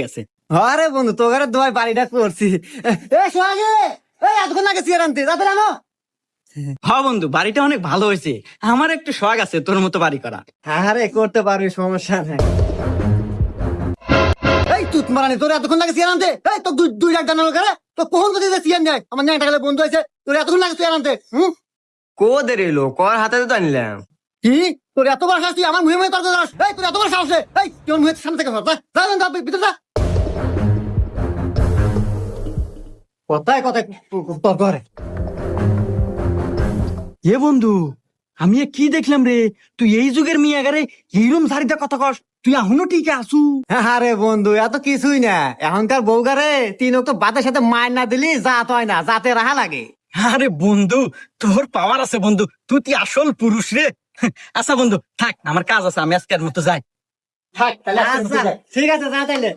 গেছে। আরে বন্ধু তোর দোয়ার বাড়িটা করছি। সোহাগে এতক্ষণ আগে চেয়ার আনতে তাদের আনো। হ্যাঁ বন্ধু, বাড়িটা অনেক ভালো হয়েছে। আমার একটু শখ আছে তোর মতো বাড়ি করা। আরে করতে পারবি, সমস্যা নেই। এই তুই মারানি তোর এতক্ষণ লাগে চেয়ার আনতে। এই তো দুই লাখ জানালো করে তো কখন যদি চেয়ার নেয় আমার ন্যাংটা গেলে বন্ধু আছে তোর এতক্ষণ লাগে চেয়ার আনতে। কোদের এলো কর হাতে তো আনলাম। কি তোর এত বড় সাহস, তুই আমার মুহে মুহে তর্ক করিস? এই তোর এত বড় সাহস রে? এই তুই আমার মুহের সামনে থেকে সর, যা ভিতরে যা। কথায় কথায় তর্ক করে। এ বন্ধু, আমি এ কি দেখলাম রে? তুই এই যুগের মেয়ে আগারে এইরকম শাড়িতে কথা কস? তুই এখনো ঠিক আসু? আরে বন্ধু এত কিছুই না, এখনকার বউগারে তিন তো বাতের সাথে মায়ের না দিলি জাত হয় না, জাতে রাহা লাগে। আরে বন্ধু, তোর পাওয়ার আছে বন্ধু, তুই আসল পুরুষ রে। আচ্ছা বন্ধু থাক, আমার কাজ আছে, আমি আজকের মতো যাই। ঠিক আছে যা তাইলে।